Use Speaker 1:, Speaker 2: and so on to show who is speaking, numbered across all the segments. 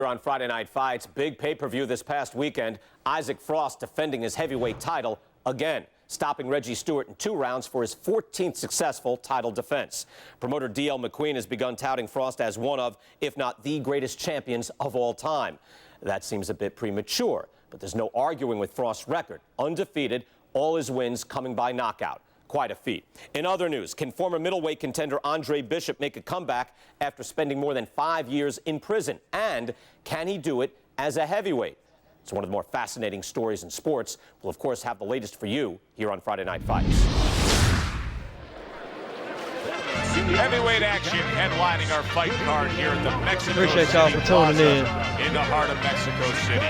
Speaker 1: On Friday Night Fights, big pay-per-view this past weekend. Isaac Frost defending his heavyweight title again, stopping Reggie Stewart in 2 rounds for his 14th successful title defense. Promoter D.L. McQueen has begun touting Frost as one of, if not the greatest champions of all time. That seems a bit premature, but there's no arguing with Frost's record. Undefeated, all his wins coming by knockout. Quite a feat. In other news, can former middleweight contender Andre Bishop make a comeback after spending more than 5 years in prison? And can he do it as a heavyweight? It's one of the more fascinating stories in sports. We'll, of course, have the latest for you here on Friday Night Fights.
Speaker 2: Heavyweight action headlining our fight card here at the Mexico
Speaker 3: Appreciate y'all for tuning
Speaker 2: in the heart of Mexico City.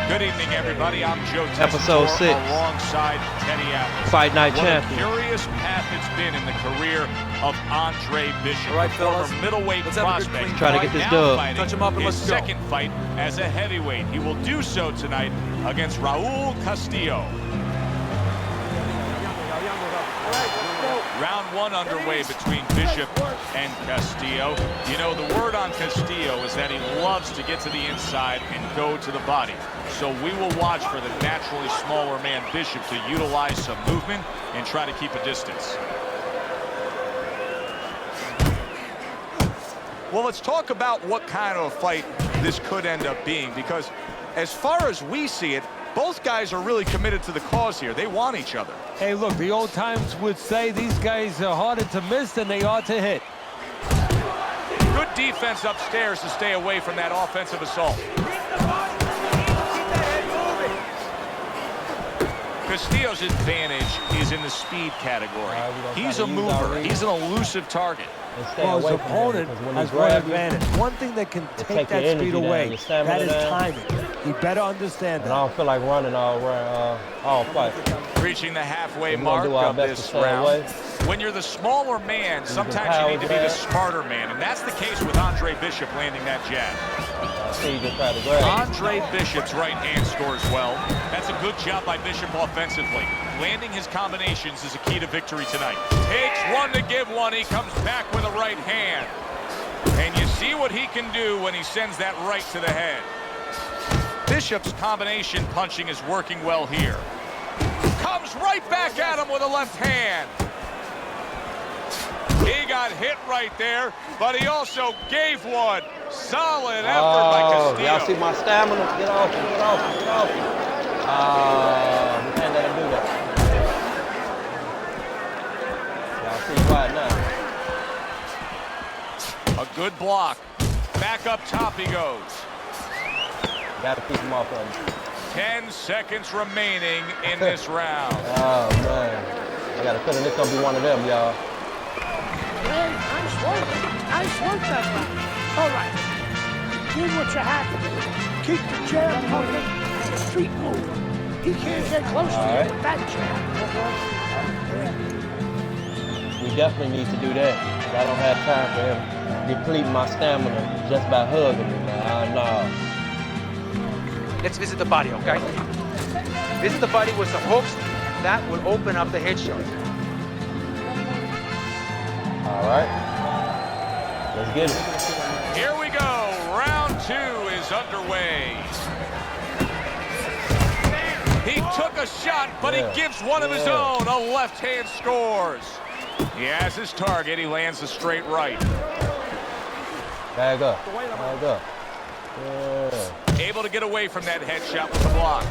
Speaker 2: Good evening, everybody. I'm Joe
Speaker 3: Episode 6.
Speaker 2: Alongside Teddy Atlas.
Speaker 3: Fight Night
Speaker 2: what
Speaker 3: champion.
Speaker 2: A curious path it's been in the career of Andre Bishop,
Speaker 4: all right,
Speaker 2: former middleweight prospect.
Speaker 3: Trying to get this dub.
Speaker 4: Touch him up and
Speaker 2: his
Speaker 4: let's go.
Speaker 2: second fight as a heavyweight. He will do so tonight against Raul Castillo. Round 1 underway between Bishop and Castillo. You know, the word on Castillo is that he loves to get to the inside and go to the body. So we will watch for the naturally smaller man Bishop to utilize some movement and try to keep a distance. Well, let's talk about what kind of a fight this could end up being, because as far as we see it, both guys are really committed to the cause here. They want each other.
Speaker 5: Hey, look, the old times would say these guys are harder to miss than they are to hit.
Speaker 2: Good defense upstairs to stay away from that offensive assault. Castillo's advantage is in the speed category. He's a mover. He's an elusive target.
Speaker 5: Well, his opponent has one advantage. One thing that can take that speed away, that is timing. You better understand that.
Speaker 3: And I don't feel like running all fight.
Speaker 2: Reaching the halfway mark of this round. When you're the smaller man, sometimes you need to be the smarter man, and that's the case with Andre Bishop landing that jab. Andre Bishop's right hand scores well. That's a good job by Bishop offensively. Landing his combinations is a key to victory tonight. Takes one to give one. He comes back with a right hand. And you see what he can do when he sends that right to the head. Bishop's combination punching is working well here. Comes right back at him with a left hand. He got hit right there, but he also gave one. Solid effort by Castillo.
Speaker 3: Y'all see my stamina? Get off me, get off me, get off me. We can't let him do that. Y'all see quiet now.
Speaker 2: A good block. Back up top he goes.
Speaker 3: Gotta keep him off of him.
Speaker 2: 10 seconds remaining in this round.
Speaker 3: Oh, man. I got a feeling this gonna be one of them, y'all.
Speaker 6: Hey, nice work. Nice work that time. All right. Do what you have to do. Keep the jab moving and the street moving. He can't get close to you with that jab.
Speaker 3: We definitely need to do that. I don't have time for him depleting my stamina just by hugging me, man. No.
Speaker 4: Let's visit the body, okay? Visit the body with some hooks. That will open up the headshot.
Speaker 3: All right. Let's get it.
Speaker 2: Here we go. Round 2 is underway. He took a shot, but he gives one of his own. A left hand scores. He has his target. He lands a straight right.
Speaker 3: Bag up. Bag up. Yeah.
Speaker 2: Able to get away from that headshot with the block.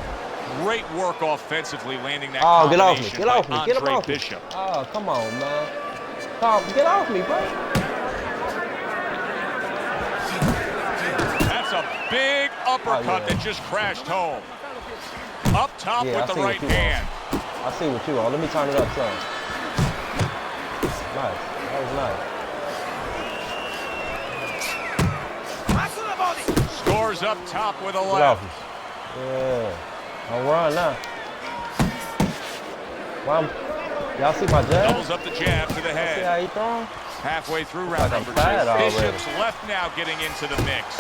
Speaker 2: Great work offensively, landing that
Speaker 3: Oh, get off me.
Speaker 2: combination
Speaker 3: Get off me.
Speaker 2: by
Speaker 3: Get him
Speaker 2: Andre
Speaker 3: off me.
Speaker 2: Bishop.
Speaker 3: Oh, come on, man. Get off me, bro.
Speaker 2: That's a big uppercut that just crashed home. Up top with the right hand.
Speaker 3: I see what you are. Let me turn it up some. Nice. That was nice.
Speaker 2: Scores up top with a
Speaker 3: Get
Speaker 2: left.
Speaker 3: off me. Yeah. I'll run now. Y'all see my jab?
Speaker 2: Doubles up the jab to the
Speaker 3: See
Speaker 2: head.
Speaker 3: how he throwing?
Speaker 2: Halfway through round number 2. Bishop's left now getting into the mix.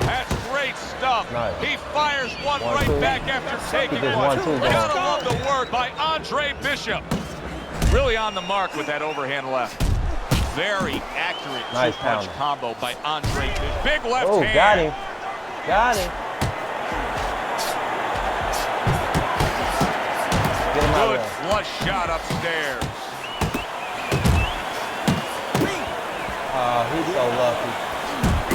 Speaker 2: That's great stuff.
Speaker 3: Nice.
Speaker 2: He fires one right
Speaker 3: two.
Speaker 2: back after taking
Speaker 3: did
Speaker 2: one.
Speaker 3: 1-2
Speaker 2: Gotta love the word by Andre Bishop. Really on the mark with that overhand left. Very accurate
Speaker 3: Nice
Speaker 2: two-punch combo by Andre. Big left hand.
Speaker 3: Got him. Got him. Get him out
Speaker 2: Good
Speaker 3: there.
Speaker 2: flush shot upstairs.
Speaker 3: Oh, he's so lucky.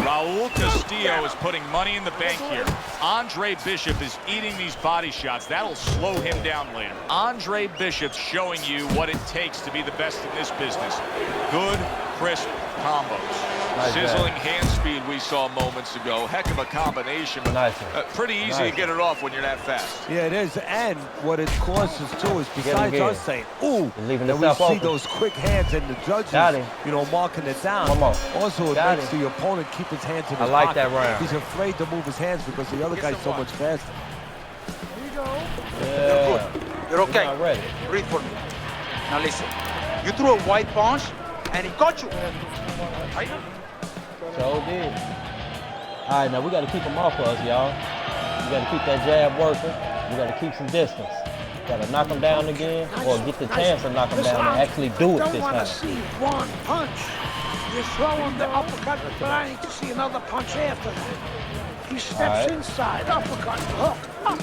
Speaker 2: Raul Castillo is putting money in the bank here. Andre Bishop is eating these body shots. That'll slow him down later. Andre Bishop's showing you what it takes to be the best in this business. Good, crisp combos.
Speaker 3: Nice
Speaker 2: Sizzling hand speed we saw moments ago. Heck of a combination, but
Speaker 3: nice
Speaker 2: pretty easy to get it off when you're that fast.
Speaker 5: Yeah, it is. And what it causes too is besides us saying, ooh,
Speaker 3: leaving
Speaker 5: and we see those quick hands and the judges, you know, marking it down.
Speaker 3: One more.
Speaker 5: Also, it makes the opponent keep his hands in his
Speaker 3: I like
Speaker 5: pocket.
Speaker 3: that round.
Speaker 5: He's afraid to move his hands because the other guy's so much faster.
Speaker 6: There you go.
Speaker 3: Yeah.
Speaker 4: You're good. You're okay.
Speaker 3: Not ready.
Speaker 4: Breathe for me. Now listen. You threw a wide punch, and he got you. Right?
Speaker 3: So did. All right, now we got to keep him off of us, y'all. We got to keep that jab working. We got to keep some distance. Got to knock him down again, or get the chance to knock him down and actually do it this
Speaker 6: I don't want to
Speaker 3: time.
Speaker 6: see one punch. You're throwing the uppercut, but I need to see another punch after that. He steps inside, uppercut, hook, up.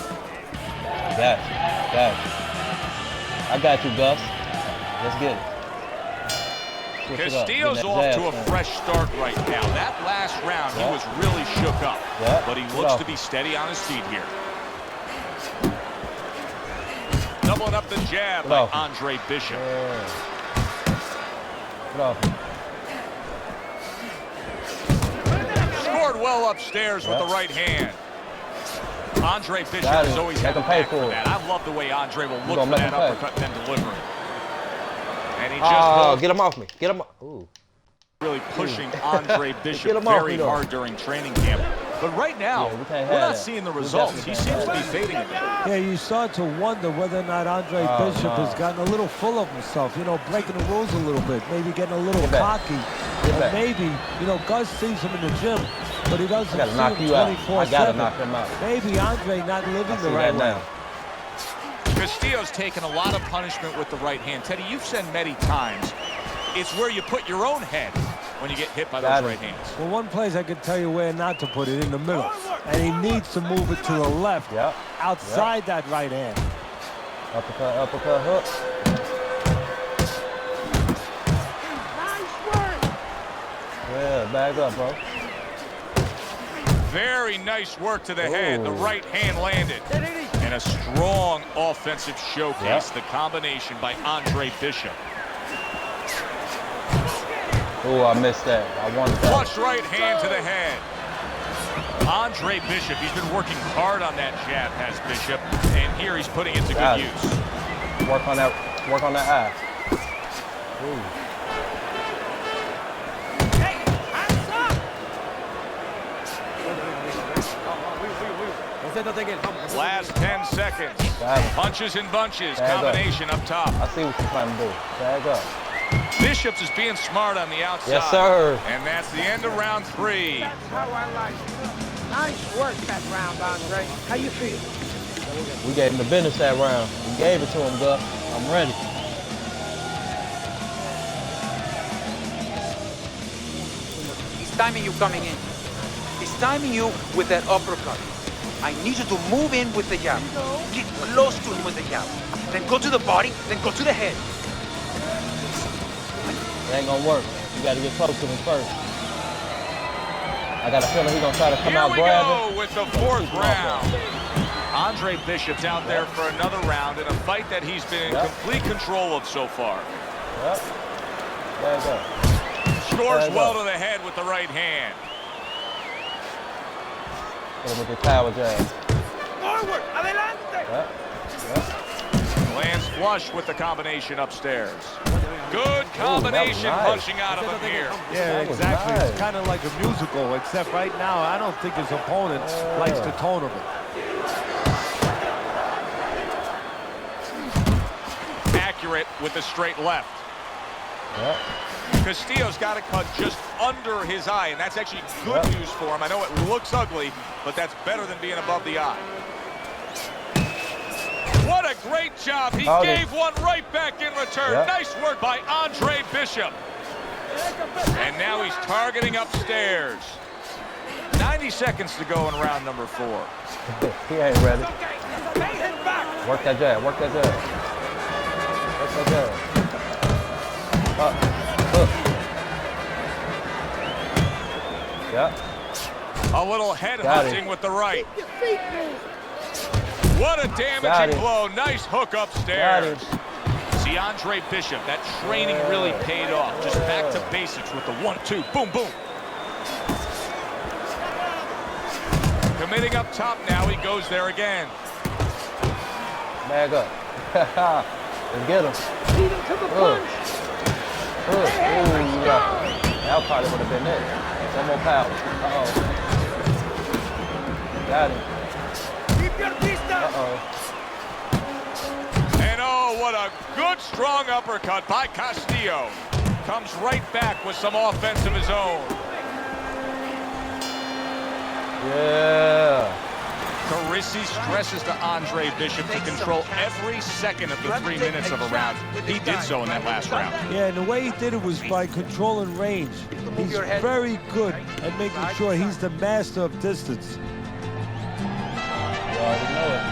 Speaker 3: Got you. Got you. I got you, Gus. Let's get it.
Speaker 2: Castillo's off to a fresh start right now. That last round, he was really shook up. But he looks to be steady on his feet here. Doubling up the jab by Andre Bishop.
Speaker 3: Get off.
Speaker 2: Scored well upstairs with the right hand. Andre Bishop has always had a knack for that. I love the way Andre will look for that uppercut and then deliver it. And he just
Speaker 3: get him off me. Get him off. Ooh.
Speaker 2: Really pushing Andre Bishop very hard during training camp. But right now, we're not seeing the results. He seems to be fading a bit.
Speaker 5: Yeah, you start to wonder whether or not Andre Bishop has gotten a little full of himself, you know, breaking the rules a little bit, maybe getting a little cocky. And maybe, you know, Gus sees him in the gym, but he doesn't see him 24/7.
Speaker 3: I got to knock him out.
Speaker 5: Maybe Andre not living the right way.
Speaker 2: Castillo's taken a lot of punishment with the right hand. Teddy, you've said many times, it's where you put your own head when you get hit by those right hands.
Speaker 5: Well, one place I can tell you where not to put it, in the middle. And he needs to move it to the left, outside that right hand.
Speaker 3: Uppercut, hook.
Speaker 6: Nice work.
Speaker 3: Yeah, back up, bro.
Speaker 2: Very nice work to the head. The right hand landed. And a strong offensive showcase. The combination by Andre Bishop.
Speaker 3: Oh, I missed that. I wanted that.
Speaker 2: Flush right hand to the head. Andre Bishop, he's been working hard on that jab, has Bishop. And here he's putting it to good use.
Speaker 3: Work on that eye. Ooh.
Speaker 2: Last 10 seconds. Punches and bunches. Combination up top.
Speaker 3: I see what you're trying to do. Tag up.
Speaker 2: Bishops is being smart on the outside.
Speaker 3: Yes, sir.
Speaker 2: And that's the end of round 3.
Speaker 6: That's how I like it. Nice work that round, Andre. How you feel?
Speaker 3: We gave him the business that round. We gave it to him, Gus. I'm ready.
Speaker 4: He's timing you coming in. He's timing you with that uppercut. I need you to move in with the jab. Get close to him with the jab. Then go to the body, then go to the head.
Speaker 3: It ain't gonna work. You gotta get close to him first. I got a feeling he's gonna try to come out grabbing.
Speaker 2: Here we go with the 4th round. Andre Bishop's out there for another round in a fight that he's been in complete control of so far.
Speaker 3: There you go.
Speaker 2: Scores well to the head with the right hand.
Speaker 3: Hit him with the power jab.
Speaker 6: Forward, adelante.
Speaker 2: Lands flush with the combination upstairs. Good combination punching out of him here.
Speaker 5: Yeah, exactly. It's kind of like a musical, except right now I don't think his opponent likes the tone of it.
Speaker 2: Accurate with the straight left. Castillo's got to cut just under his eye, and that's actually good news for him. I know it looks ugly, but that's better than being above the eye. What a great job. He gave one right back in return. Nice work by Andre Bishop. And now he's targeting upstairs. 90 seconds to go in round number 4.
Speaker 3: He ain't ready. Work that jab, work that jab. Work that jab. Hook. Yep.
Speaker 2: A little head hunting with the right. What a damaging blow. Nice hook upstairs. See, Andre Bishop, that training really paid off. Just back to basics with the 1-2. Boom, boom. Committing up top now. He goes there again.
Speaker 3: Bag up. Let's get him.
Speaker 6: Lead him to the punch.
Speaker 3: Ooh, that probably would have been it. One more power. Uh-oh. Got him. Uh-oh.
Speaker 2: And oh, what a good, strong uppercut by Castillo. Comes right back with some offense of his own.
Speaker 3: Yeah.
Speaker 2: Carisi stresses to Andre Bishop to control every second of the 3 minutes of a round. He did so in that last round.
Speaker 5: Yeah, and the way he did it was by controlling range. He's very good at making sure he's the master of distance.
Speaker 3: You already know it.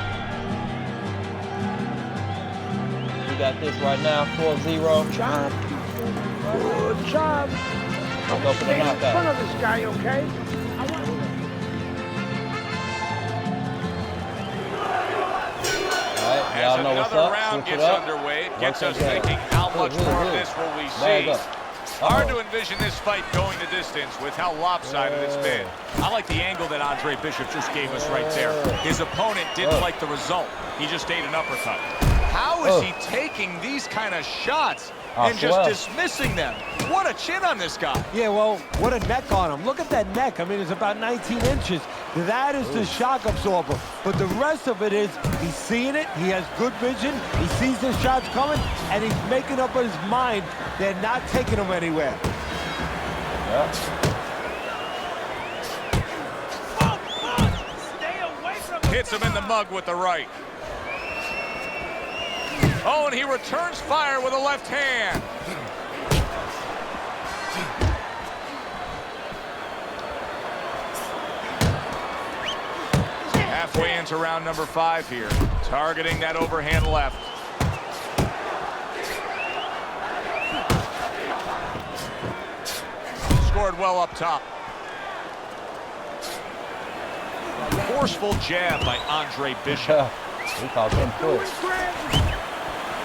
Speaker 3: We got this right now, 4-0.
Speaker 6: Good job. Good job.
Speaker 3: Let's go for the
Speaker 6: Stay in front
Speaker 3: knockout.
Speaker 6: of this guy, okay?
Speaker 2: As another round gets underway, it gets us thinking, how much more of this will we see? Hard to envision this fight going the distance with how lopsided it's been. I like the angle that Andre Bishop just gave us right there. His opponent didn't like the result. He just ate an uppercut. How is he taking these kind of shots and just dismissing them? What a chin on this guy.
Speaker 5: Yeah, well, what a neck on him. Look at that neck. I mean, it's about 19 inches. That is the shock absorber. But the rest of it is he's seeing it. He has good vision. He sees the shots coming, and he's making up his mind they're not taking him anywhere.
Speaker 3: Yeah.
Speaker 2: Hits him in the mug with the right. Oh, and he returns fire with a left hand. Halfway into round number 5 here. Targeting that overhand left. Scored well up top. Forceful jab by Andre Bishop.
Speaker 3: He calls him push.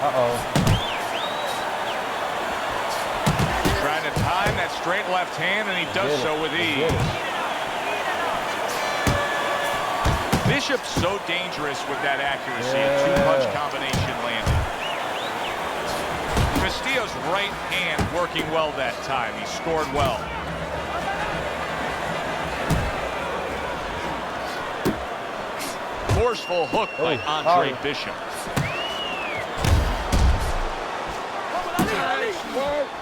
Speaker 3: Uh-oh.
Speaker 2: Trying to time that straight left hand, and he does so with ease. Bishop's so dangerous with that accuracy. Two-punch combination landing. Castillo's right hand working well that time. He scored well. Forceful hook by Andre Bishop.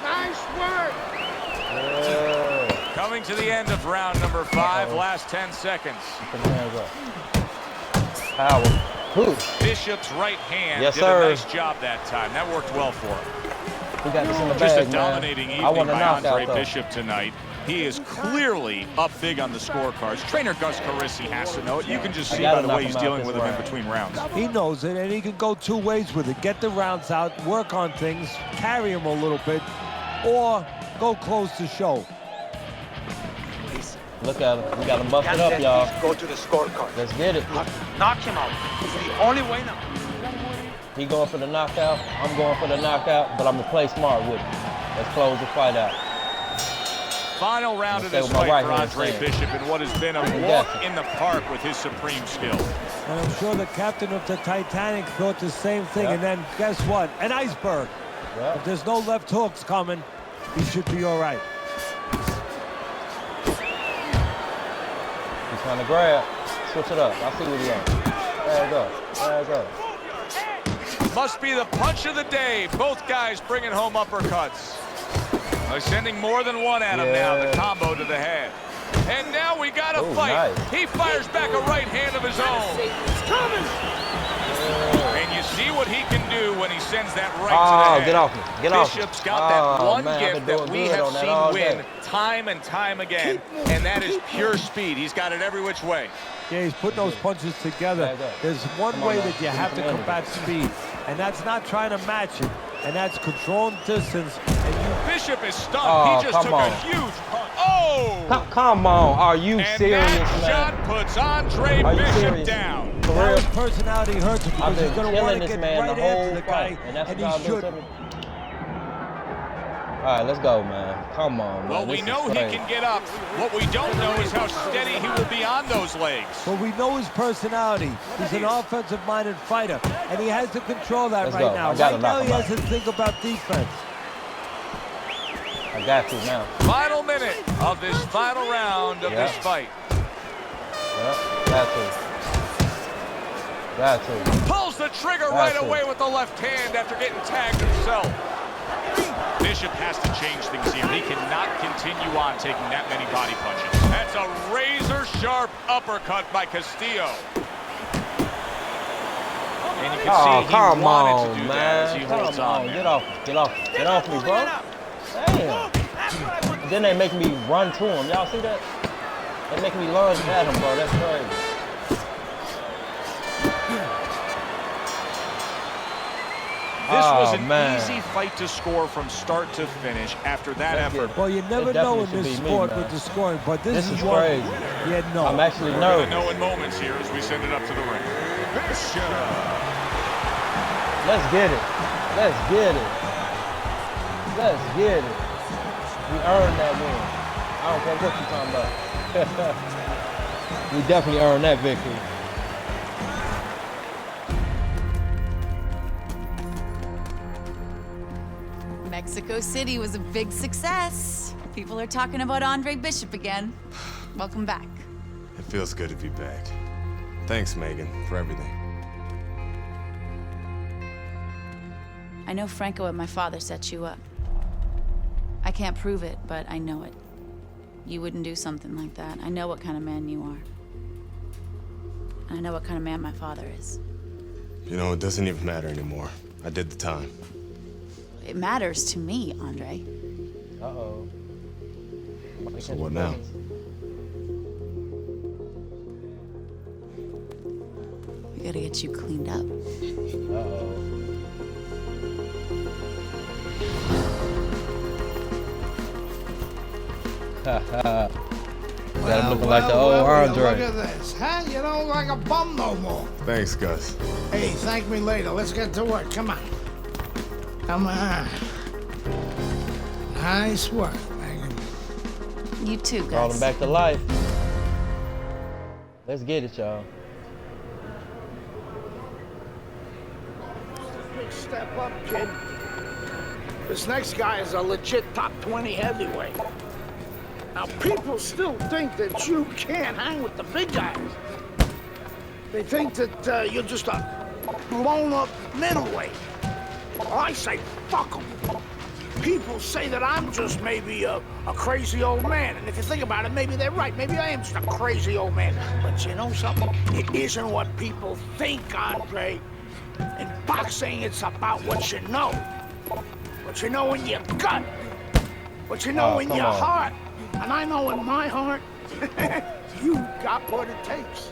Speaker 6: Nice work.
Speaker 2: Coming to the end of round number 5, last 10 seconds.
Speaker 3: Power.
Speaker 2: Bishop's right hand did a nice job that time. That worked well for him.
Speaker 3: We got this in the
Speaker 2: Just
Speaker 3: bag,
Speaker 2: a dominating
Speaker 3: man.
Speaker 2: evening by Andre Bishop tonight. He is clearly up big on the scorecards. Trainer Gus Carisi has to know it. You can just see by the way he's dealing with him in between rounds.
Speaker 5: He knows it, and he can go two ways with it. Get the rounds out, work on things, carry him a little bit, or go close the show.
Speaker 3: Look at him. We got to bust it up, y'all.
Speaker 4: Go to the scorecard.
Speaker 3: Let's get it.
Speaker 4: Knock him out. It's the only way now.
Speaker 3: He going for the knockout. I'm going for the knockout, but I'm going to play smart with it. Let's close the fight out.
Speaker 2: Final round of this fight for Andre Bishop in what has been a walk in the park with his supreme skill.
Speaker 5: And I'm sure the captain of the Titanic thought the same thing. And then guess what? An iceberg. If there's no left hooks coming, he should be all right.
Speaker 3: He's trying to grab. Switch it up. I see what he's on. There you go. There you go.
Speaker 2: Must be the punch of the day. Both guys bringing home uppercuts. They're sending more than one at him now. The combo to the head. And now we got a fight. Nice. He fires back a right hand of his own.
Speaker 6: It's coming.
Speaker 2: And you you see what he can do when he sends that right
Speaker 3: Oh,
Speaker 2: to the head.
Speaker 3: get off me. Get off me.
Speaker 2: Bishop's got that one
Speaker 3: man, I've
Speaker 2: gift
Speaker 3: been
Speaker 2: that
Speaker 3: doing
Speaker 2: we
Speaker 3: good
Speaker 2: have
Speaker 3: on that
Speaker 2: seen
Speaker 3: all
Speaker 2: win
Speaker 3: day.
Speaker 2: time and time again, and that is pure speed. He's got it every which way.
Speaker 5: Yeah, he's putting those punches together. There's one way that you have to combat speed, and that's not trying to match it, and that's controlling distance. And
Speaker 2: Bishop is stunned.
Speaker 3: Oh,
Speaker 2: He just took
Speaker 3: come
Speaker 2: a
Speaker 3: on.
Speaker 2: huge punch. Oh!
Speaker 3: Come on, are you
Speaker 2: And
Speaker 3: serious,
Speaker 2: that
Speaker 3: man?
Speaker 2: shot puts Andre
Speaker 3: Are you
Speaker 2: Bishop
Speaker 3: serious?
Speaker 2: down.
Speaker 3: For
Speaker 5: now
Speaker 3: real?
Speaker 5: his personality hurts him
Speaker 3: I've
Speaker 5: because he's
Speaker 3: been
Speaker 5: going to want
Speaker 3: killing
Speaker 5: to
Speaker 3: this
Speaker 5: get
Speaker 3: man
Speaker 5: right
Speaker 3: the
Speaker 5: after
Speaker 3: whole
Speaker 5: the guy,
Speaker 3: fight, and that's
Speaker 5: and
Speaker 3: what
Speaker 5: he
Speaker 3: y'all do
Speaker 5: should.
Speaker 3: to me. All right, let's go, man. Come on, man.
Speaker 2: Well, we
Speaker 3: This
Speaker 2: know
Speaker 3: is
Speaker 2: he
Speaker 3: crazy.
Speaker 2: can get up. What we don't know is how steady he will be on those legs.
Speaker 5: But we know his personality. He's an offensive-minded fighter, and he has to control that
Speaker 3: Let's
Speaker 5: right
Speaker 3: go.
Speaker 5: now.
Speaker 3: I gotta
Speaker 5: Right now,
Speaker 3: knock
Speaker 5: he
Speaker 3: him
Speaker 5: has
Speaker 3: out.
Speaker 5: to think about defense.
Speaker 3: I got to now.
Speaker 2: Final minute of this final round of
Speaker 3: Yeah.
Speaker 2: this fight.
Speaker 3: Yeah, got to. Got to.
Speaker 2: Pulls the trigger right away with the left hand after getting tagged himself. Bishop has to change things here. He cannot continue on taking that many body punches. That's a razor-sharp uppercut by Castillo. And you can see he
Speaker 3: come
Speaker 2: wanted
Speaker 3: on,
Speaker 2: to do
Speaker 3: man.
Speaker 2: that as he holds
Speaker 3: Come
Speaker 2: on
Speaker 3: on,
Speaker 2: there.
Speaker 3: get off me, bro. Damn. Then they make me run to him. Y'all see that? They make me lunge at him, bro. That's crazy.
Speaker 2: This was an
Speaker 3: man.
Speaker 2: easy fight to score from start to finish after that effort.
Speaker 5: Well, you never
Speaker 3: It
Speaker 5: know
Speaker 3: definitely
Speaker 5: in
Speaker 3: should
Speaker 5: this
Speaker 3: be me,
Speaker 5: sport
Speaker 3: man.
Speaker 5: with the scoring, but
Speaker 3: This
Speaker 5: is
Speaker 3: is
Speaker 5: one.
Speaker 3: crazy.
Speaker 5: Yeah, no.
Speaker 3: I'm actually
Speaker 2: We're going
Speaker 3: nervous.
Speaker 2: to know in moments here as we send it up to the ring. Bishop.
Speaker 3: Let's get it. Let's get it. Let's get it. We earned that win. I don't care what you're talking about. We definitely earned that victory.
Speaker 7: Mexico City was a big success. People are talking about Andre Bishop again. Welcome back.
Speaker 8: It feels good to be back. Thanks, Megan, for everything.
Speaker 7: I know Franco and my father set you up. I can't prove it, but I know it. You wouldn't do something like that. I know what kind of man you are. And I know what kind of man my father is.
Speaker 8: You know, it doesn't even matter anymore. I did the time.
Speaker 7: It matters to me, Andre.
Speaker 3: Uh-oh.
Speaker 8: So what now?
Speaker 7: We gotta get you cleaned up.
Speaker 3: Uh-oh. Got him looking like the old Andre.
Speaker 6: Look at this, huh? You don't look like a bum no more.
Speaker 8: Thanks, Gus.
Speaker 6: Hey, thank me later. Let's get to work. Come on. Come on. Nice work, Megan.
Speaker 7: You too,
Speaker 3: Brought
Speaker 7: Gus.
Speaker 3: him back to life. Let's get it, y'all.
Speaker 6: Big step up, kid. This next guy is a legit top 20 heavyweight. Now, people still think that you can't hang with the big guys. They think that you're just a blown-up middleweight. Well, I say, fuck them. People say that I'm just maybe a crazy old man. And if you think about it, maybe they're right. Maybe I am just a crazy old man. But you know something? It isn't what people think, Andre. In boxing, it's about what you know. What you know in your gut. What you know in your heart. And I know in my heart, you got what it takes.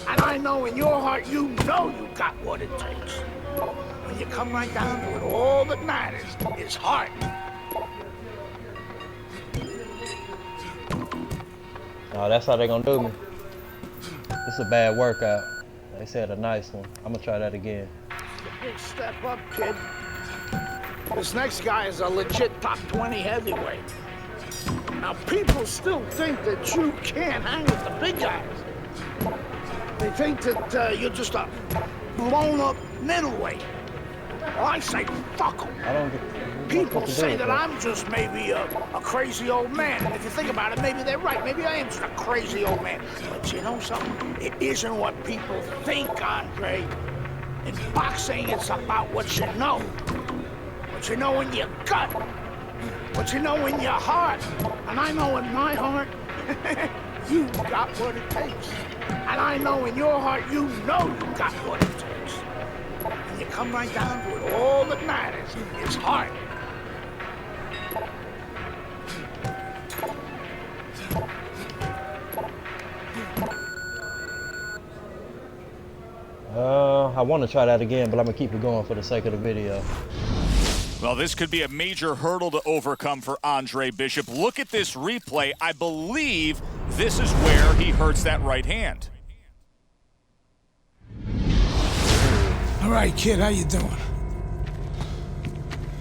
Speaker 6: And I know in your heart, you know you got what it takes. When you come right down to it, all that matters is heart.
Speaker 3: Oh, that's how they gonna do me. It's a bad workout. They said a nice one. I'm gonna try that again.
Speaker 6: Big step up, kid. This next guy is a legit top 20 heavyweight. Now, people still think that you can't hang with the big guys. They think that you're just a blown-up middleweight. Well, I say, fuck them.
Speaker 3: I don't get
Speaker 6: People say that I'm just maybe a crazy old man. And if you think about it, maybe they're right. Maybe I am just a crazy old man. But you know something? It isn't what people think, Andre. In boxing, it's about what you know. What you know in your gut. What you know in your heart. And I know in my heart, you got what it takes. And I know in your heart, you know you got what it takes. You come right down to it. All that matters is heart.
Speaker 3: I want to try that again, but I'm going to keep it going for the sake of the video.
Speaker 2: Well, this could be a major hurdle to overcome for Andre Bishop. Look at this replay. I believe this is where he hurts that right hand.
Speaker 6: All right, kid, how you doing?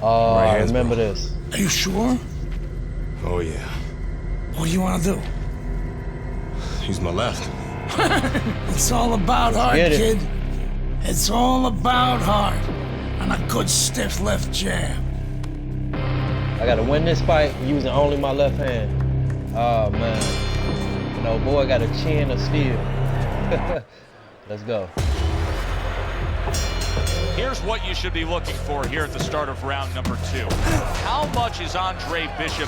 Speaker 3: I remember this.
Speaker 6: Are you sure?
Speaker 8: Oh, yeah.
Speaker 6: What do you want to do?
Speaker 8: Use my left.
Speaker 6: It's all about heart,
Speaker 3: Get it.
Speaker 6: kid. It's all about heart. And a good stiff left jab.
Speaker 3: I got to win this fight using only my left hand. Oh, man. You know, boy got a chin of steel. Let's go.
Speaker 2: Here's what you should be looking for here at the start of round number 2. How much is Andre Bishop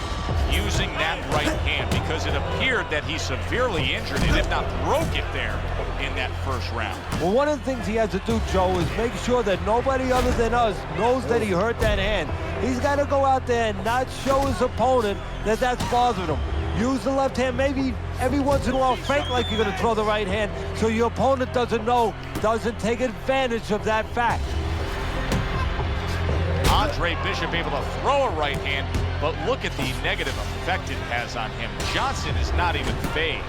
Speaker 2: using that right hand? Because it appeared that he severely injured it, if not broke it there in that first round.
Speaker 5: Well, one of the things he has to do, Joe, is make sure that nobody other than us knows that he hurt that hand. He's got to go out there and not show his opponent that that's bothering him. Use the left hand, maybe every once in a while fake like you're going to throw the right hand so your opponent doesn't know, doesn't take advantage of that fact.
Speaker 2: Andre Bishop able to throw a right hand, but look at the negative effect it has on him. Johnson is not even phased.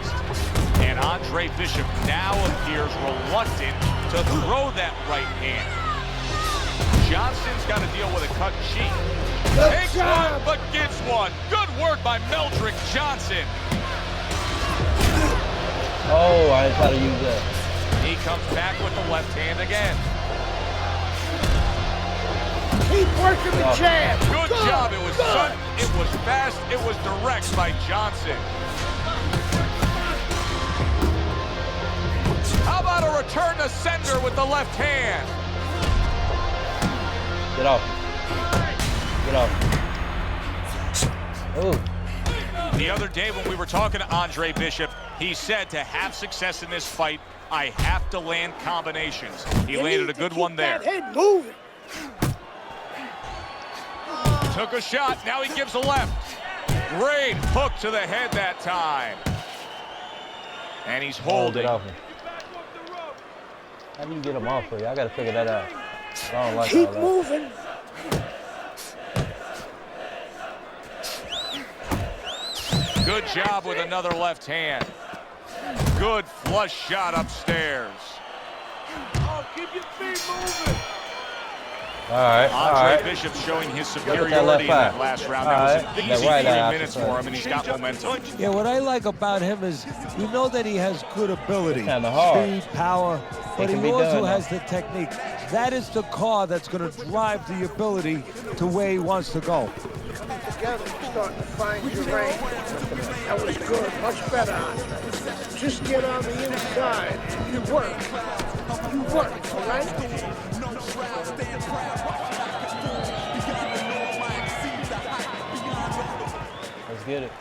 Speaker 2: And Andre Bishop now appears reluctant to throw that right hand. Johnson's got to deal with a cut cheek. Takes one, but gets one. Good work by Meldrick Johnson.
Speaker 3: Oh, I didn't try to use that.
Speaker 2: He comes back with the left hand again.
Speaker 6: Keep working the jab.
Speaker 2: Good job. It was sudden, it was fast, it was direct by Johnson. How about a return to sender with the left hand?
Speaker 3: Get off. Get off. Ooh.
Speaker 2: The other day when we were talking to Andre Bishop, he said to have success in this fight, I have to land combinations. He landed a good one there.
Speaker 6: That head moving.
Speaker 2: Took a shot, now he gives a left. Great hook to the head that time. And he's holding.
Speaker 3: How do you get him off for you? I got to figure that out. I don't like
Speaker 6: Keep
Speaker 3: all that.
Speaker 6: moving.
Speaker 2: Good job with another left hand. Good flush shot upstairs.
Speaker 6: Oh, keep your feet moving.
Speaker 3: All right.
Speaker 2: Andre Bishop showing his superiority in that last round. That was an easy 3 minutes for him, and he's got momentum.
Speaker 5: Yeah, what I like about him is we know that he has good ability,
Speaker 3: Kinda hard.
Speaker 5: speed, power, but he
Speaker 3: can be
Speaker 5: also
Speaker 3: done,
Speaker 5: has the technique. That is the car that's going to drive the ability to where he wants to go.
Speaker 6: Together, you're starting to find your range. That was good, much better. Just get on the inside. You work. You work, all right?
Speaker 3: Let's get it.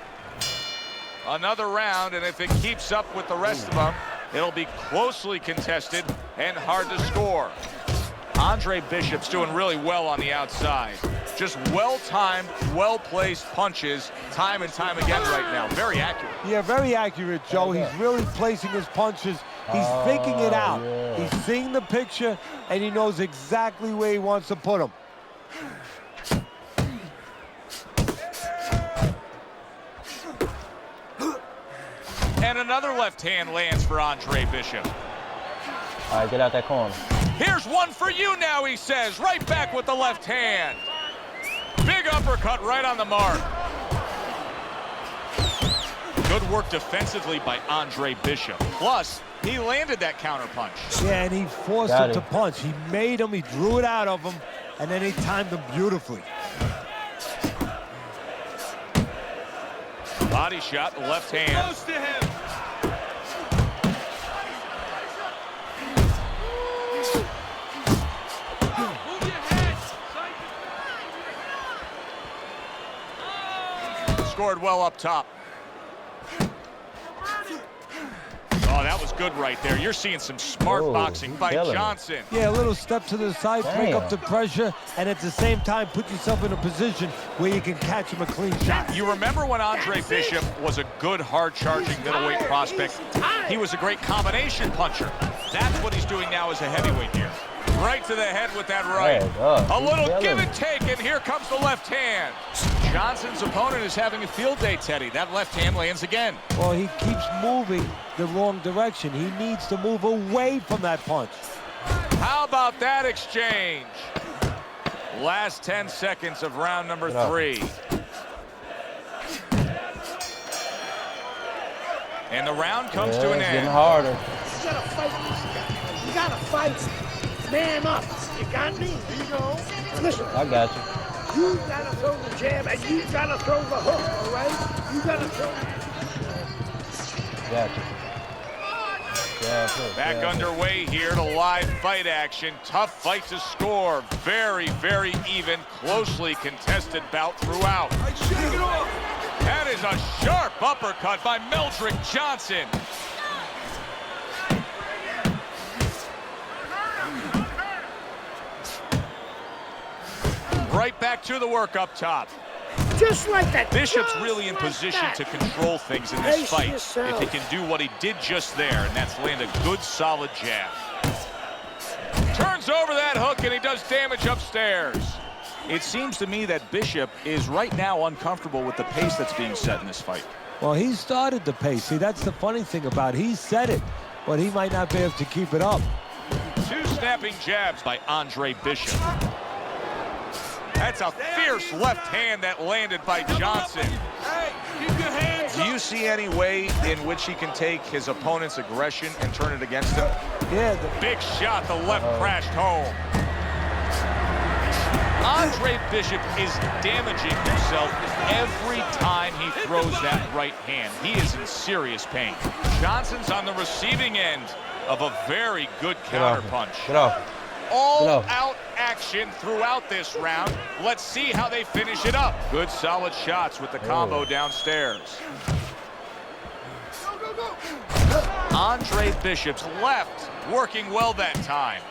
Speaker 2: Another round, and if it keeps up with the rest of them, it'll be closely contested and hard to score. Andre Bishop's doing really well on the outside. Just well-timed, well-placed punches time and time again right now. Very accurate.
Speaker 5: Yeah, very accurate, Joe. He's really placing his punches. He's thinking it out.
Speaker 3: Yeah.
Speaker 5: He's seeing the picture, and he knows exactly where he wants to put him.
Speaker 2: And another left hand lands for Andre Bishop.
Speaker 3: All right, get out that corner.
Speaker 2: Here's one for you now, he says. Right back with the left hand. Big uppercut right on the mark. Good work defensively by Andre Bishop. Plus, he landed that counterpunch.
Speaker 5: Yeah, and he forced him to punch. He made him, he drew it out of him, and then he timed him beautifully.
Speaker 2: Body shot, the left hand. Close to him. Scored well up top. Oh, that was good right there. You're seeing some smart boxing by Johnson.
Speaker 5: Yeah, a little step to the side, break up the pressure, and at the same time put yourself in a position where you can catch him a clean shot.
Speaker 2: You remember when Andre Bishop was a good, hard-charging middleweight prospect? He was a great combination puncher. That's what he's doing now as a heavyweight here. Right to the head with that right. A little give and take, and here comes the left hand. Johnson's opponent is having a field day, Teddy. That left hand lands again.
Speaker 5: Well, he keeps moving the wrong direction. He needs to move away from that punch.
Speaker 2: How about that exchange? Last 10 seconds of round number 3. And the round comes to an end.
Speaker 3: Getting harder.
Speaker 6: You gotta fight this guy. You gotta fight. Man up. You got me? Here you go. Listen.
Speaker 3: I got you.
Speaker 6: You gotta throw the jab and you gotta throw the hook, all right? You gotta throw.
Speaker 3: Got you.
Speaker 2: Back underway here to live fight action. Tough fight to score. Very, very even, closely contested bout throughout. That is a sharp uppercut by Meldrick Johnson. Right back to the work up top.
Speaker 6: Just like that.
Speaker 2: Bishop's really in position to control things in this fight if he can do what he did just there, and that's land a good, solid jab. Turns over that hook, and he does damage upstairs. It seems to me that Bishop is right now uncomfortable with the pace that's being set in this fight.
Speaker 5: Well, he started the pace. See, that's the funny thing about it. He set it, but he might not be able to keep it up.
Speaker 2: 2 snapping jabs by Andre Bishop. That's a fierce left hand that landed by Johnson.
Speaker 6: Hey, keep your hands
Speaker 2: up. Do you see any way in which he can take his opponent's aggression and turn it against him?
Speaker 5: Yeah.
Speaker 2: Big shot, the left crashed home. Andre Bishop is damaging himself every time he throws that right hand. He is in serious pain. Johnson's on the receiving end of a very good counterpunch.
Speaker 3: Get off.
Speaker 2: All-out action throughout this round. Let's see how they finish it up. Good solid shots with the combo downstairs. Andre Bishop's left working well that time.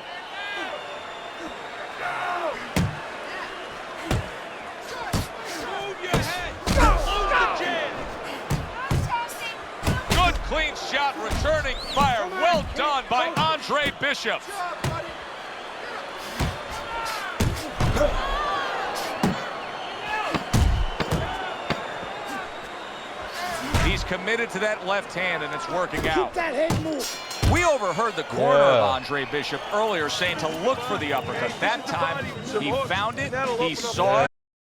Speaker 2: Good clean shot, returning fire. Well done by Andre Bishop. He's committed to that left hand, and it's working out.
Speaker 6: Keep that head move.
Speaker 2: We overheard the corner of Andre Bishop earlier saying to look for the uppercut. That time, he found it, he saw it,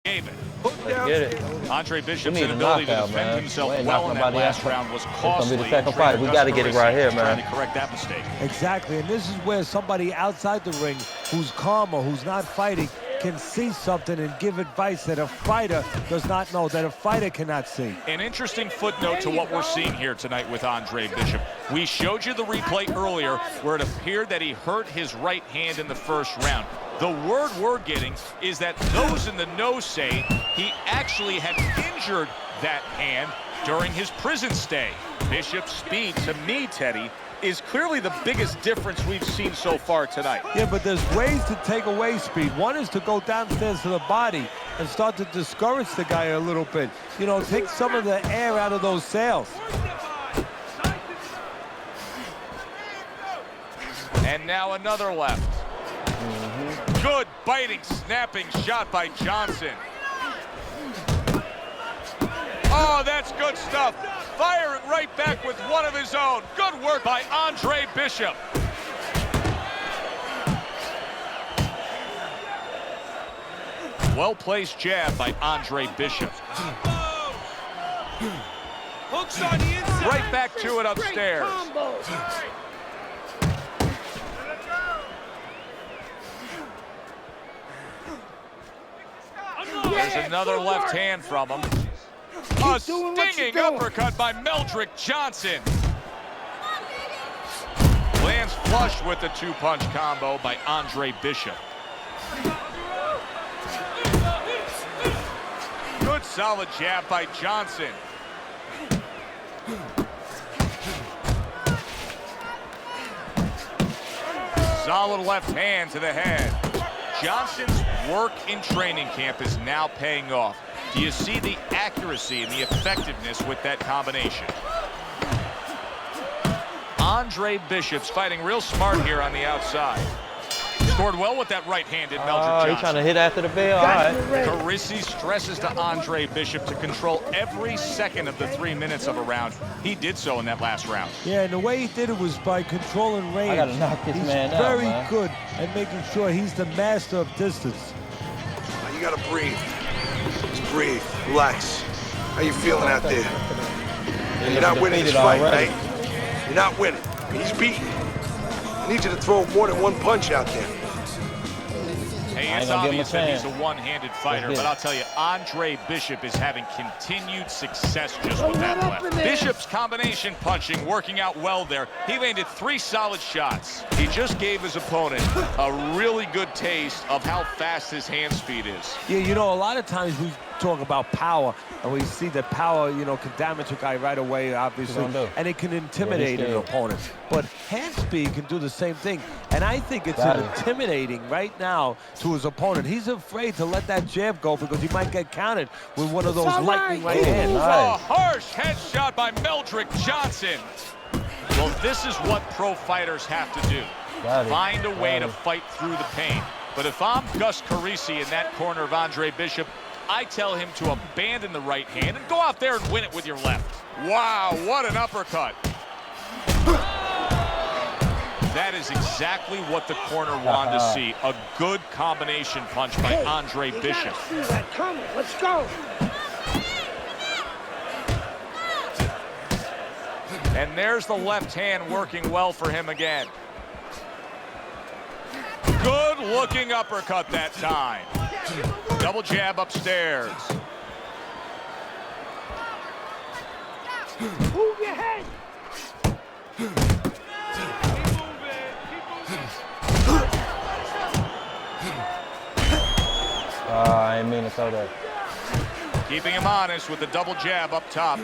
Speaker 2: gave it.
Speaker 3: Let's get it.
Speaker 2: Andre Bishop's inability to defend himself well in that last round was costly.
Speaker 3: It's gonna be the second fight. We got to get it right here, man.
Speaker 2: Trying to correct that mistake.
Speaker 5: Exactly, and this is where somebody outside the ring who's calmer, who's not fighting, can see something and give advice that a fighter does not know, that a fighter cannot see.
Speaker 2: An interesting footnote to what we're seeing here tonight with Andre Bishop. We showed you the replay earlier where it appeared that he hurt his right hand in the first round. The word we're getting is that those in the know say he actually had injured that hand during his prison stay. Bishop's speed, to me, Teddy, is clearly the biggest difference we've seen so far tonight.
Speaker 5: Yeah, but there's ways to take away speed. One is to go downstairs to the body and start to discourage the guy a little bit. You know, take some of the air out of those sails.
Speaker 2: And now another left. Good biting, snapping shot by Johnson. Oh, that's good stuff. Firing right back with one of his own. Good work by Andre Bishop. Well-placed jab by Andre Bishop.
Speaker 6: Hooks on the inside.
Speaker 2: Right back to it upstairs. There's another left hand from him. A stinging uppercut by Meldrick Johnson. Lands flush with the two-punch combo by Andre Bishop. Good solid jab by Johnson. Solid left hand to the head. Johnson's work in training camp is now paying off. Do you see the accuracy and the effectiveness with that combination? Andre Bishop's fighting real smart here on the outside. Scored well with that right-handed Meldrick Johnson.
Speaker 3: He's trying to hit after the bell. All right.
Speaker 2: Carisi stresses to Andre Bishop to control every second of the 3 minutes of a round. He did so in that last round.
Speaker 5: Yeah, and the way he did it was by controlling range.
Speaker 3: I gotta knock this man out,
Speaker 5: He's very
Speaker 3: man.
Speaker 5: good at making sure he's the master of distance.
Speaker 9: Now you gotta breathe. Just breathe. Relax. How you feeling out there? You're not winning this fight, right? You're not winning. He's beaten. I need you to throw more than one punch out there.
Speaker 2: Hey, it's obvious that he's a one-handed fighter, but I'll tell you, Andre Bishop is having continued success just with that left. Bishop's combination punching working out well there. He landed 3 solid shots. He just gave his opponent a really good taste of how fast his hand speed is.
Speaker 5: Yeah, you know, a lot of times we talk about power, and we see that power, you know, can damage a guy right away, obviously, and it can intimidate an opponent. But hand speed can do the same thing, and I think it's intimidating right now to his opponent. He's afraid to let that jab go because he might get countered with one of those lightning right hands.
Speaker 2: A harsh headshot by Meldrick Johnson. Well, this is what pro fighters have to do. Find a way to fight through the pain. But if I'm Gus Carisi in that corner of Andre Bishop, I tell him to abandon the right hand and go out there and win it with your left. Wow, what an uppercut. That is exactly what the corner wanted to see. A good combination punch by Andre Bishop.
Speaker 6: See that coming. Let's go.
Speaker 2: And there's the left hand working well for him again. Good looking uppercut that time. Double jab upstairs.
Speaker 6: Move your head.
Speaker 3: I didn't mean to throw that.
Speaker 2: Keeping him honest with the double jab up top.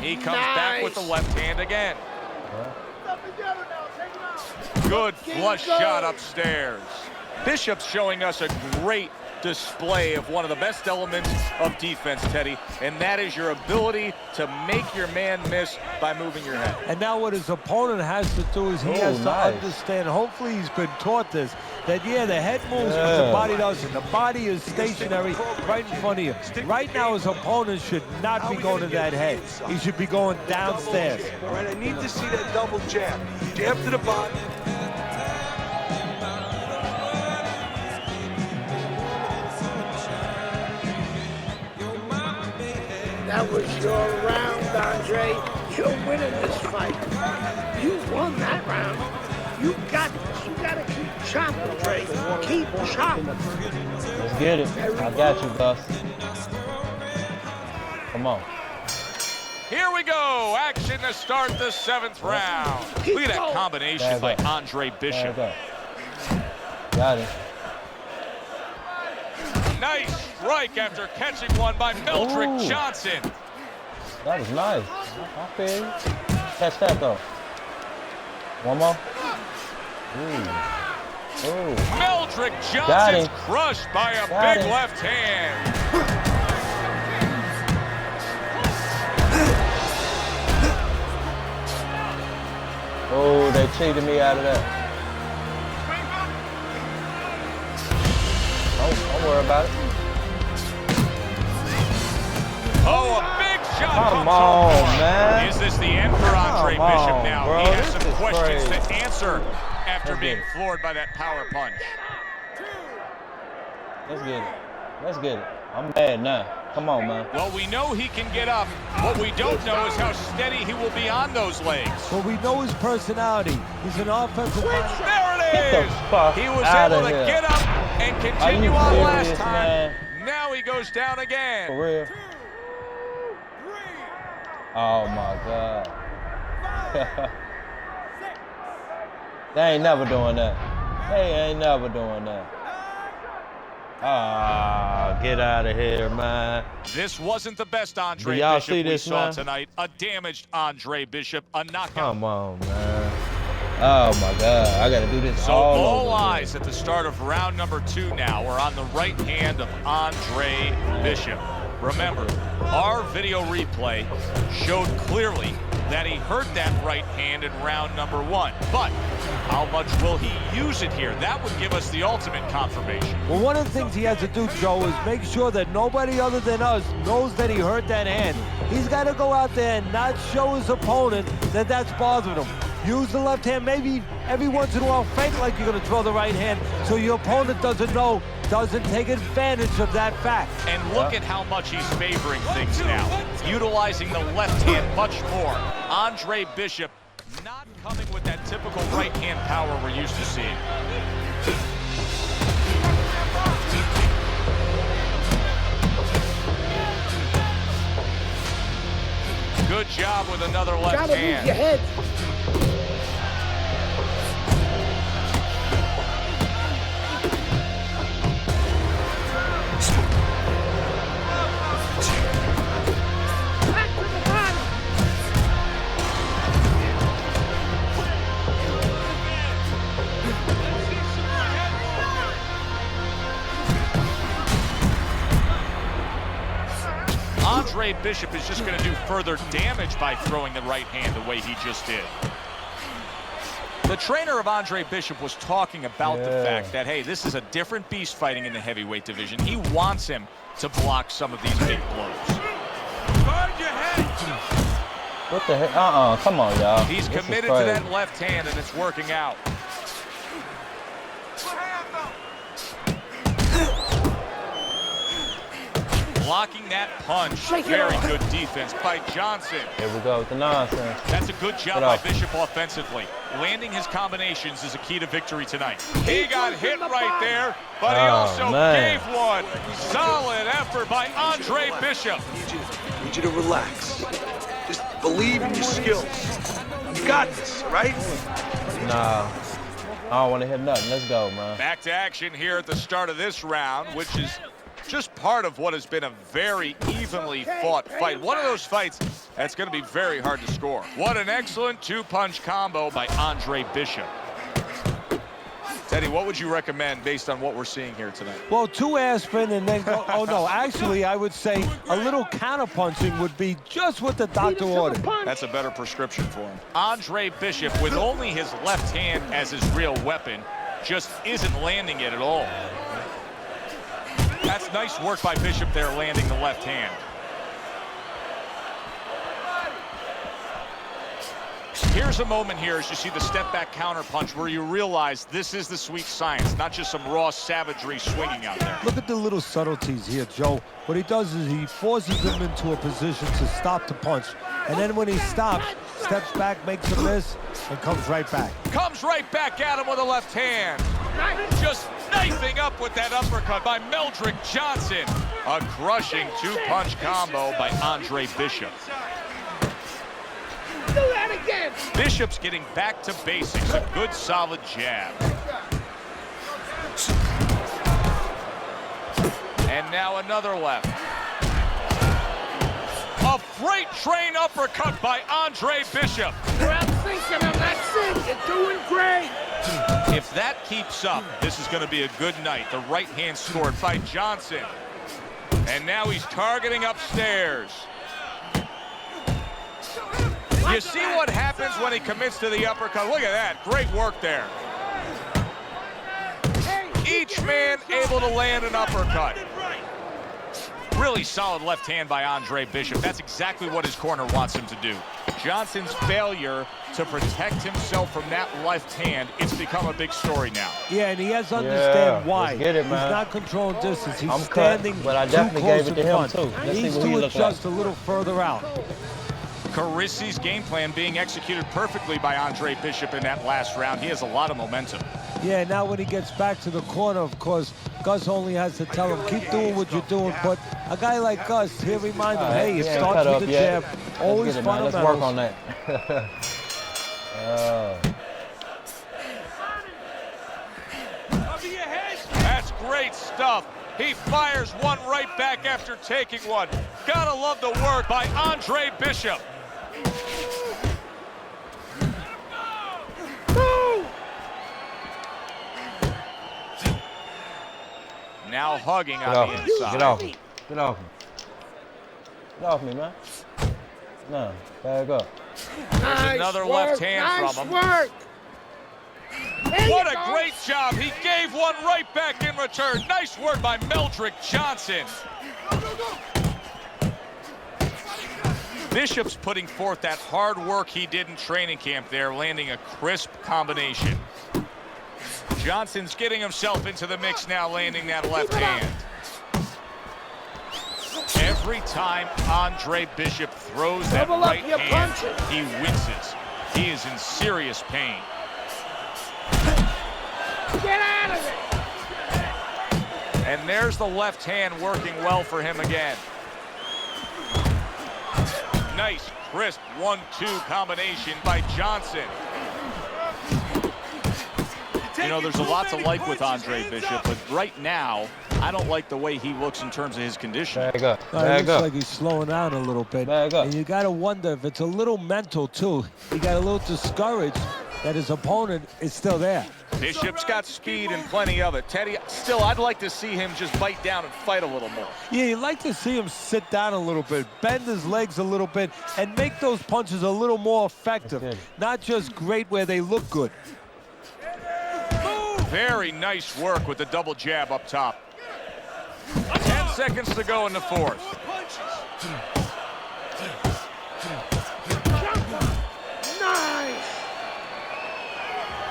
Speaker 2: He comes back with the left hand again. Good flush shot upstairs. Bishop's showing us a great display of one of the best elements of defense, Teddy, and that is your ability to make your man miss by moving your head.
Speaker 5: And now what his opponent has to do is he has to understand, hopefully he's been taught this, that yeah, the head moves, but the body doesn't. The body is stationary right in front of you. Right now his opponent should not be going to that head. He should be going downstairs.
Speaker 9: All right, I need to see that double jab. Jab to the body.
Speaker 6: That was your round, Andre. You're winning this fight. You won that round. You got this. You got to keep chopping, Andre. Keep chopping.
Speaker 3: Let's get it. I got you, Gus. Come on.
Speaker 2: Here we go. Action to start the 7th round. Look at that combination by Andre Bishop.
Speaker 3: Got it.
Speaker 2: Nice strike after catching one by Meldrick Johnson.
Speaker 3: That was nice. I feel you. Catch that, though. One more. Ooh.
Speaker 2: Meldrick Johnson's crushed by a big left hand.
Speaker 3: Oh, they cheated me out of that. Don't worry about it.
Speaker 2: Oh, a big shot.
Speaker 3: Come on, man.
Speaker 2: Is this the end for Andre Bishop now?
Speaker 3: Bro.
Speaker 2: He has some questions
Speaker 3: crazy.
Speaker 2: to answer after being floored by that power punch.
Speaker 3: Let's get it. Let's get it. I'm mad now. Come on, man.
Speaker 2: Well, we know he can get up. What we don't know is how steady he will be on those legs.
Speaker 5: Well, we know his personality. He's an offensive
Speaker 2: There it
Speaker 3: Get the
Speaker 2: is.
Speaker 3: fuck
Speaker 2: He was
Speaker 3: outta
Speaker 2: able to
Speaker 3: here.
Speaker 2: get up and
Speaker 3: Are
Speaker 2: continue
Speaker 3: you
Speaker 2: on last
Speaker 3: serious,
Speaker 2: time.
Speaker 3: man?
Speaker 2: Now he goes down again.
Speaker 3: For real? Oh, my God. They ain't never doing that. They ain't never doing that. Ah, get out of here, man.
Speaker 2: This wasn't the best Andre
Speaker 3: y'all
Speaker 2: Bishop
Speaker 3: see
Speaker 2: we
Speaker 3: this,
Speaker 2: saw
Speaker 3: man?
Speaker 2: tonight. A damaged Andre Bishop, a knockout.
Speaker 3: Come on, man. Oh, my God. I got to do this
Speaker 2: So
Speaker 3: all
Speaker 2: all
Speaker 3: over
Speaker 2: eyes
Speaker 3: again.
Speaker 2: at the start of round number 2 now are on the right hand of Andre Bishop. Remember, our video replay showed clearly that he hurt that right hand in round number 1. But how much will he use it here? That would give us the ultimate confirmation.
Speaker 5: Well, one of the things he has to do, Joe, is make sure that nobody other than us knows that he hurt that hand. He's got to go out there and not show his opponent that that's bothering him. Use the left hand, maybe every once in a while fake like you're going to throw the right hand so your opponent doesn't know, doesn't take advantage of that fact.
Speaker 2: And look at how much he's favoring things now, utilizing the left hand much more. Andre Bishop not coming with that typical right hand power we're used to seeing. Good job with another left
Speaker 6: Gotta
Speaker 2: hand.
Speaker 6: move your head. Back to the body.
Speaker 2: Andre Bishop is just going to do further damage by throwing the right hand the way he just did. The trainer of Andre Bishop was talking about the fact that, hey, this is a different beast fighting in the heavyweight division. He wants him to block some of these big blows. Guard your head.
Speaker 3: What the heck? Come on, y'all.
Speaker 2: He's
Speaker 3: This is
Speaker 2: committed to
Speaker 3: crazy.
Speaker 2: that left hand, and it's working out. Blocking that punch. Very good defense by Johnson.
Speaker 3: Here we go with the nonsense.
Speaker 2: That's a good job
Speaker 3: Get
Speaker 2: by
Speaker 3: off.
Speaker 2: Bishop offensively. Landing his combinations is a key to victory tonight. He got hit right there, but he also
Speaker 3: man.
Speaker 2: gave one. Solid effort by Andre Bishop.
Speaker 9: I need you to relax. Just believe in your skills. You got this, right?
Speaker 3: Nah, I don't want to hit nothing. Let's go, man.
Speaker 2: Back to action here at the start of this round, which is just part of what has been a very evenly fought fight. One of those fights that's going to be very hard to score. What an excellent two-punch combo by Andre Bishop. Teddy, what would you recommend based on what we're seeing here tonight?
Speaker 5: Well, 2 aspirin and then go, oh no, actually I would say a little counter-punching would be just what the doctor ordered.
Speaker 2: That's a better prescription for him. Andre Bishop, with only his left hand as his real weapon, just isn't landing it at all. That's nice work by Bishop there, landing the left hand. Here's a moment here as you see the step back counter punch where you realize this is the sweet science, not just some raw savagery swinging out there.
Speaker 5: Look at the little subtleties here, Joe. What he does is he forces him into a position to stop the punch. And then when he stops, steps back, makes a miss, and comes right back.
Speaker 2: Comes right back at him with a left hand. Just knifing up with that uppercut by Meldrick Johnson. A crushing two-punch combo by Andre Bishop.
Speaker 6: Do that again.
Speaker 2: Bishop's getting back to basics, a good solid jab. And now another left. A freight train uppercut by Andre Bishop.
Speaker 6: You're out thinking him. That's it. You're doing great.
Speaker 2: If that keeps up, this is going to be a good night. The right hand scored by Johnson. And now he's targeting upstairs. You see what happens when he commits to the uppercut? Look at that. Great work there. Each man able to land an uppercut. Really solid left hand by Andre Bishop. That's exactly what his corner wants him to do. Johnson's failure to protect himself from that left hand, it's become a big story now.
Speaker 5: Yeah, and he has to understand why.
Speaker 3: Let's get it, man.
Speaker 5: He's not controlling distance. He's
Speaker 3: I'm cut,
Speaker 5: standing
Speaker 3: but I
Speaker 5: too
Speaker 3: definitely
Speaker 5: close
Speaker 3: gave it to
Speaker 5: in
Speaker 3: him,
Speaker 5: front.
Speaker 3: too. Let's
Speaker 5: He needs
Speaker 3: see what he
Speaker 5: to
Speaker 3: looks
Speaker 5: adjust
Speaker 3: like.
Speaker 5: a little further out.
Speaker 2: Carisi's game plan being executed perfectly by Andre Bishop in that last round. He has a lot of momentum.
Speaker 5: Yeah, now when he gets back to the corner, of course, Gus only has to tell him, keep doing what you're doing. But a guy like Gus, he'll remind him, hey, it starts with the jab. Always fundamentals.
Speaker 3: Let's work on that.
Speaker 2: That's great stuff. He fires one right back after taking one. Gotta love the work by Andre Bishop. Now hugging on the inside.
Speaker 3: Get off me. Get off me. Get off me, man. No, back up.
Speaker 2: There's another left hand from him. What a great job. He gave one right back in return. Nice work by Meldrick Johnson. Bishop's putting forth that hard work he did in training camp there, landing a crisp combination. Johnson's getting himself into the mix now, landing that left hand. Every time Andre Bishop throws that right hand, he winces. He is in serious pain.
Speaker 6: Get out of it!
Speaker 2: And there's the left hand working well for him again. Nice, crisp 1-2 combination by Johnson. You know, there's a lot to like with Andre Bishop, but right now, I don't like the way he looks in terms of his condition.
Speaker 3: Back up.
Speaker 5: It
Speaker 3: Back
Speaker 5: looks
Speaker 3: up.
Speaker 5: like he's slowing down a little bit.
Speaker 3: Back up.
Speaker 5: And you got to wonder if it's a little mental, too. He got a little discouraged that his opponent is still there.
Speaker 2: Bishop's got speed and plenty of it. Teddy, still, I'd like to see him just bite down and fight a little more.
Speaker 5: Yeah, you'd like to see him sit down a little bit, bend his legs a little bit, and make those punches a little more effective. Not just great where they look good.
Speaker 2: Very nice work with the double jab up top. 10 seconds to go in the fourth.
Speaker 6: Nice!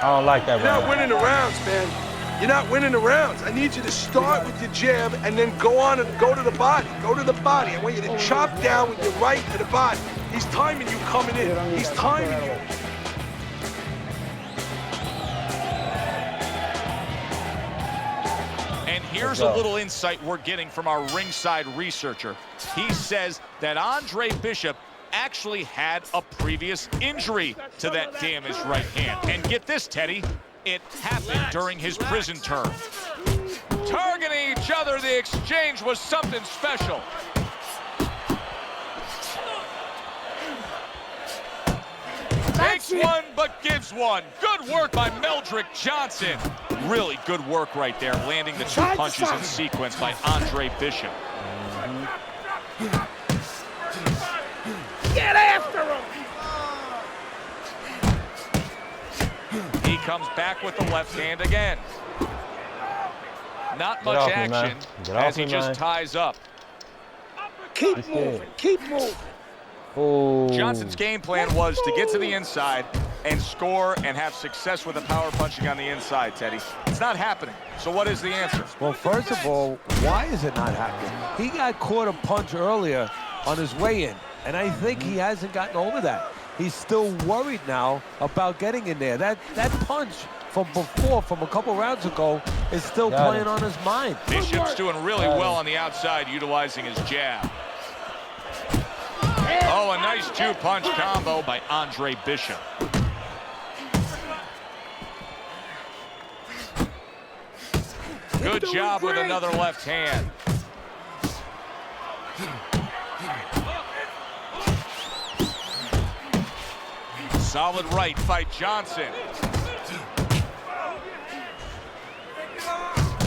Speaker 3: I don't like that
Speaker 9: You're not
Speaker 3: round.
Speaker 9: winning the rounds, man. You're not winning the rounds. I need you to start with your jab and then go on and go to the body. Go to the body. I want you to chop down with your right to the body. He's timing you coming in. He's timing you.
Speaker 2: And here's a little insight we're getting from our ringside researcher. He says that Andre Bishop actually had a previous injury to that damaged right hand. And get this, Teddy, it happened during his prison term. Targeting each other, the exchange was something special. Takes one, but gives one. Good work by Meldrick Johnson. Really good work right there, landing the two punches in sequence by Andre Bishop.
Speaker 6: Get after him!
Speaker 2: He comes back with the left hand again. Not much
Speaker 3: off me,
Speaker 2: action
Speaker 3: man.
Speaker 2: as he just ties up.
Speaker 6: Keep moving, keep moving.
Speaker 3: Oh.
Speaker 2: Johnson's game plan was to get to the inside and score and have success with the power punching on the inside, Teddy. It's not happening. So what is the answer?
Speaker 5: Well, first of all, why is it not happening? He got caught a punch earlier on his way in, and I think he hasn't gotten over that. He's still worried now about getting in there. That punch from before, from a couple rounds ago, is still playing on his mind.
Speaker 2: Bishop's doing really well on the outside, utilizing his jab. Oh, a nice two-punch combo by Andre Bishop. Good job with another left hand. Solid right by Johnson.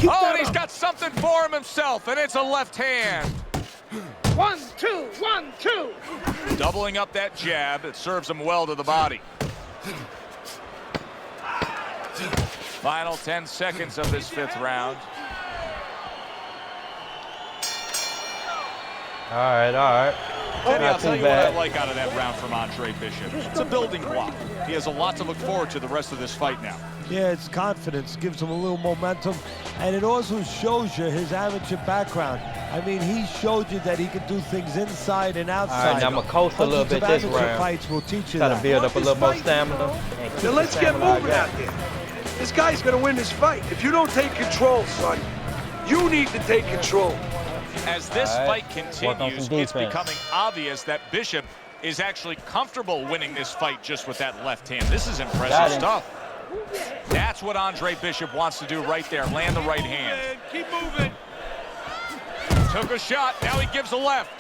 Speaker 2: Oh, and he's got something for him himself, and it's a left hand.
Speaker 6: 1, 2, 1, 2.
Speaker 2: Doubling up that jab. It serves him well to the body. Final 10 seconds of this fifth round.
Speaker 3: All right.
Speaker 2: Teddy, I'll tell you what I like out of that round from Andre Bishop. It's a building block. He has a lot to look forward to the rest of this fight now.
Speaker 5: Yeah, it's confidence, gives him a little momentum, and it also shows you his amateur background. I mean, he showed you that he could do things inside and outside.
Speaker 3: All right, now I'm going to coast a little bit this round.
Speaker 5: Fights will teach you
Speaker 3: Try
Speaker 5: that.
Speaker 3: to build up a little more stamina.
Speaker 9: Now let's get moving out there. This guy's gonna win this fight. If you don't take control, son, you need to take control.
Speaker 2: As this fight continues, it's becoming obvious that Bishop is actually comfortable winning this fight just with that left hand. This is impressive stuff. That's what Andre Bishop wants to do right there, land the right hand.
Speaker 6: Keep moving.
Speaker 2: Took a shot, now he gives a left.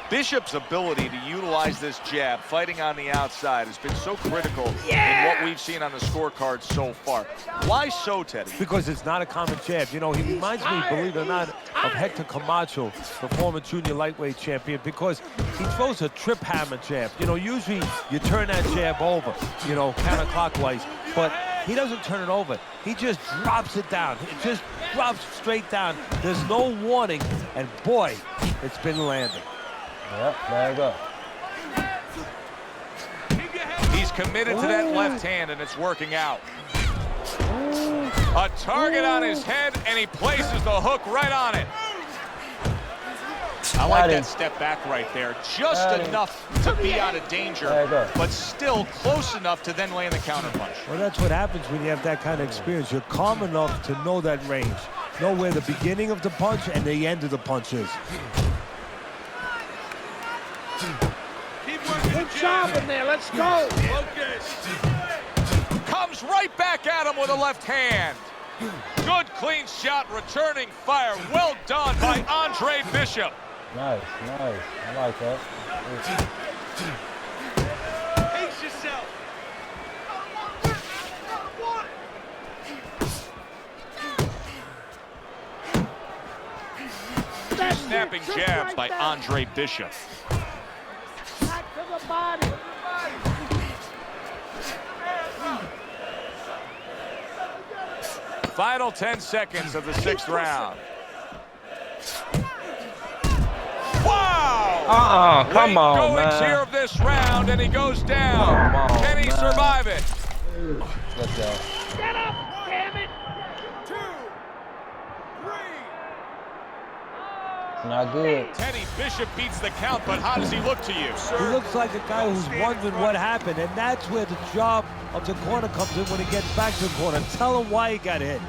Speaker 2: Bishop's ability to utilize this jab, fighting on the outside, has been so critical in what we've seen on the scorecard so far. Why so, Teddy?
Speaker 5: Because it's not a common jab. You know, he reminds me, believe it or not, of Hector Camacho, the former junior lightweight champion, because he throws a trip hammer jab. You know, usually you turn that jab over, you know, counterclockwise, but he doesn't turn it over. He just drops it down. It just drops straight down. There's no warning, and boy, it's been landing.
Speaker 3: Yep, there you go.
Speaker 2: He's committed to that left hand, and it's working out. A target on his head, and he places the hook right on it. I like that step back right there. Just enough to be out of danger, but still close enough to then land the counterpunch.
Speaker 5: Well, that's what happens when you have that kind of experience. You're calm enough to know that range. Know where the beginning of the punch and the end of the punch is.
Speaker 6: Good job in there. Let's go.
Speaker 2: Comes right back at him with a left hand. Good clean shot, returning fire. Well done by Andre Bishop.
Speaker 3: Nice, nice. I like that.
Speaker 2: Pace yourself. Snapping jabs by Andre Bishop.
Speaker 6: Back to the body.
Speaker 2: Final 10 seconds of the 6th round. Wow!
Speaker 3: Come on,
Speaker 2: Great goings
Speaker 3: man.
Speaker 2: here of this round, and he goes down.
Speaker 3: Come on,
Speaker 2: Can he
Speaker 3: man.
Speaker 2: survive it?
Speaker 3: Let's go.
Speaker 6: Get up, damn it.
Speaker 2: 2, 3.
Speaker 3: Not good.
Speaker 2: Teddy Bishop beats the count, but how does he look to you?
Speaker 5: He looks like a guy who's wondering what happened, and that's where the job of the corner comes in when he gets back to the corner. Tell him why he got hit.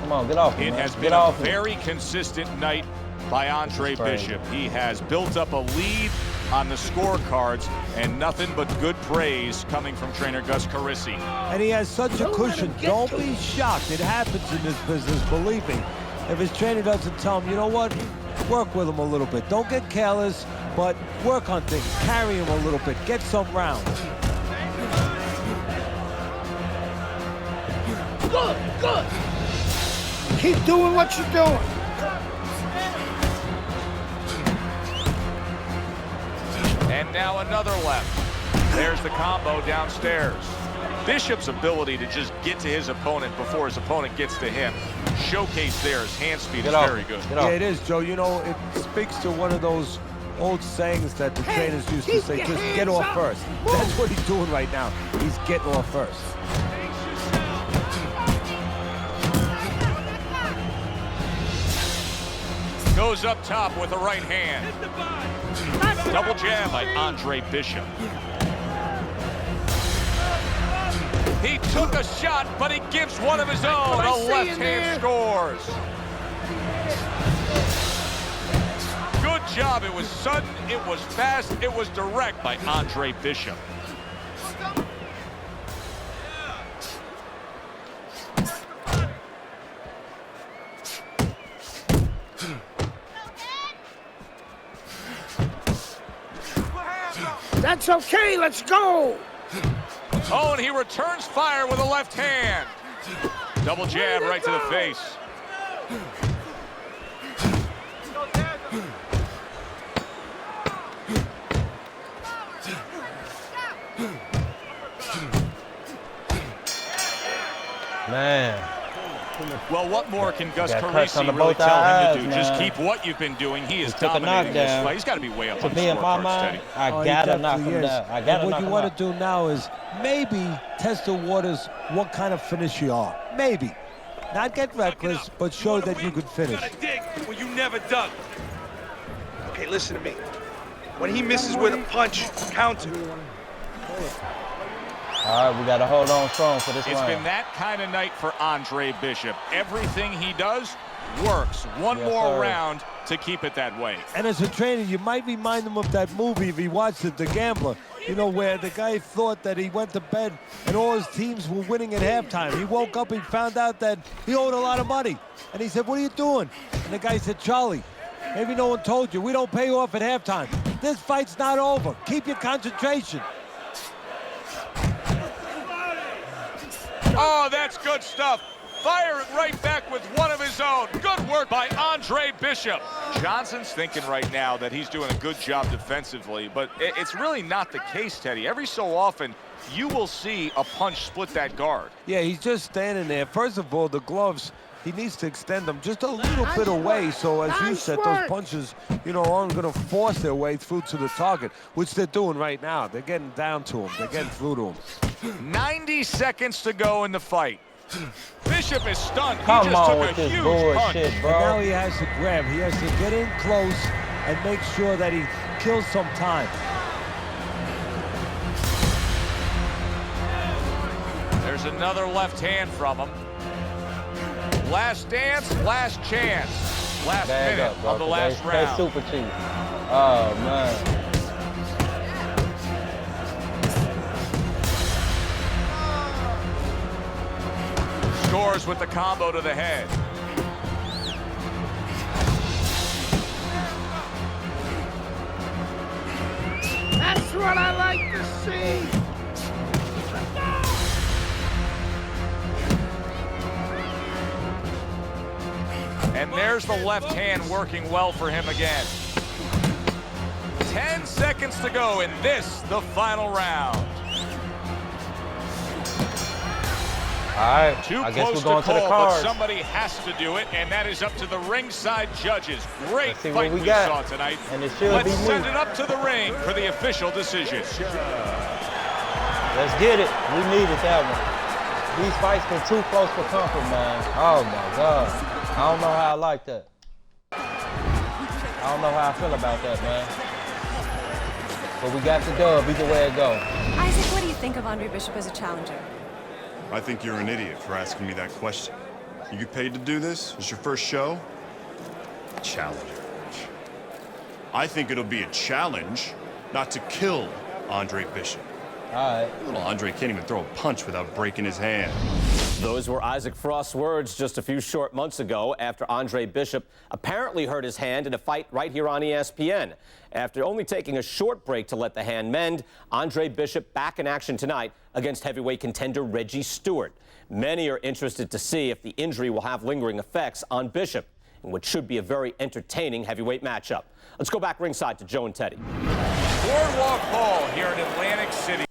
Speaker 3: Come on, get off him,
Speaker 2: It
Speaker 3: man.
Speaker 2: has
Speaker 3: Get
Speaker 2: been a
Speaker 3: off him.
Speaker 2: very consistent night by Andre Bishop. He has built up a lead on the scorecards, and nothing but good praise coming from trainer Gus Carisi.
Speaker 5: And he has such a cushion. Don't be shocked. It happens in this business, believe me. If his trainer doesn't tell him, you know what? Work with him a little bit. Don't get careless, but work on things. Carry him a little bit. Get some rounds.
Speaker 6: Good, good. Keep doing what you're doing.
Speaker 2: And now another left. There's the combo downstairs. Bishop's ability to just get to his opponent before his opponent gets to him, showcase there, his hand speed is very good.
Speaker 5: Yeah, it is, Joe. You know, it speaks to one of those old sayings that the trainers used to say, just get off first. That's what he's doing right now. He's getting off first.
Speaker 2: Goes up top with the right hand. Double jab by Andre Bishop. He took a shot, but he gives one of his own. A left hand scores. Good job. It was sudden, it was fast, it was direct by Andre Bishop.
Speaker 6: That's okay. Let's go.
Speaker 2: Oh, and he returns fire with a left hand. Double jab right to the face.
Speaker 3: Man.
Speaker 2: Well, what more can Gus
Speaker 3: Got cuts on
Speaker 2: Carisi
Speaker 3: the
Speaker 2: really
Speaker 3: both
Speaker 2: tell him to
Speaker 3: eyes,
Speaker 2: do? Just
Speaker 3: man.
Speaker 2: keep what you've been doing. He is
Speaker 3: He took a
Speaker 2: dominating this
Speaker 3: knockdown.
Speaker 2: fight. He's got to be way up
Speaker 3: To
Speaker 2: on the
Speaker 3: be in my
Speaker 2: scorecard,
Speaker 3: mind,
Speaker 2: Steady.
Speaker 3: I
Speaker 5: he
Speaker 3: gotta knock
Speaker 5: definitely
Speaker 3: him
Speaker 5: is.
Speaker 3: down. I gotta
Speaker 5: And
Speaker 3: knock
Speaker 5: what
Speaker 3: him
Speaker 5: you want
Speaker 3: out.
Speaker 5: to do now is maybe test the waters what kind of finish you are. Maybe. Not get reckless, but show that you could finish.
Speaker 4: Well, you never dug. Okay, listen to me. When he misses with a punch, counter.
Speaker 3: All right, we got to hold on strong for this
Speaker 2: It's
Speaker 3: round.
Speaker 2: been that kind of night for Andre Bishop. Everything he does works. One
Speaker 3: Yes,
Speaker 2: more
Speaker 3: sir.
Speaker 2: round to keep it that way.
Speaker 5: And as a trainer, you might remind him of that movie if he watched it, The Gambler. You know, where the guy thought that he went to bed and all his teams were winning at halftime. He woke up and found out that he owed a lot of money. And he said, what are you doing? And the guy said, Charlie, Maybe no one told you. We don't pay off at halftime. This fight's not over. Keep your concentration.
Speaker 2: Oh, that's good stuff. Firing right back with one of his own. Good work by Andre Bishop. Johnson's thinking right now that he's doing a good job defensively, but it's really not the case, Teddy. Every so often, you will see a punch split that guard.
Speaker 5: Yeah, he's just standing there. First of all, the gloves, he needs to extend them just a little bit away, so as you said, those punches, you know, aren't going to force their way through to the target, which they're doing right now. They're getting down to him. They're getting through to him.
Speaker 2: 90 seconds to go in the fight. Bishop is stunned.
Speaker 3: Come
Speaker 2: he just
Speaker 3: on
Speaker 2: took
Speaker 3: with
Speaker 2: a
Speaker 3: this
Speaker 2: huge
Speaker 3: bullshit,
Speaker 2: punch.
Speaker 3: bro.
Speaker 5: And now he has to grab. He has to get in close and make sure that he kills some time.
Speaker 2: There's another left hand from him. Last dance, last chance. Last
Speaker 3: Bag
Speaker 2: minute
Speaker 3: up, bro,
Speaker 2: of the last
Speaker 3: they
Speaker 2: round.
Speaker 3: super cheap. Oh, man.
Speaker 2: Scores with the combo to the head.
Speaker 6: That's what I like to see.
Speaker 2: And there's the left hand working well for him again. 10 seconds to go in this, the final round.
Speaker 3: All right,
Speaker 2: Too
Speaker 3: I guess
Speaker 2: close
Speaker 3: we're going
Speaker 2: to
Speaker 3: to the
Speaker 2: call, but
Speaker 3: cards.
Speaker 2: somebody has to do it, and that is up to the ringside judges. Great
Speaker 3: Let's see
Speaker 2: fight
Speaker 3: what we
Speaker 2: saw
Speaker 3: got.
Speaker 2: tonight.
Speaker 3: And it should
Speaker 2: Let's
Speaker 3: be me.
Speaker 2: send it up to the ring for the official decision.
Speaker 3: Let's get it. We needed that one. These fights been too close for comfort, man. Oh, my God. I don't know how I like that. I don't know how I feel about that, man. But we got the dub either way it go.
Speaker 10: Isaac, what do you think of Andre Bishop as a challenger?
Speaker 8: I think you're an idiot for asking me that question. You get paid to do this? It's your first show? Challenger. I think it'll be a challenge not to kill Andre Bishop.
Speaker 3: All right.
Speaker 8: Little Andre can't even throw a punch without breaking his hand.
Speaker 1: Those were Isaac Frost's words just a few short months ago after Andre Bishop apparently hurt his hand in a fight right here on ESPN. After only taking a short break to let the hand mend, Andre Bishop back in action tonight against heavyweight contender Reggie Stewart. Many are interested to see if the injury will have lingering effects on Bishop in what should be a very entertaining heavyweight matchup. Let's go back ringside to Joe and Teddy.
Speaker 2: Boardwalk Hall here in Atlantic City.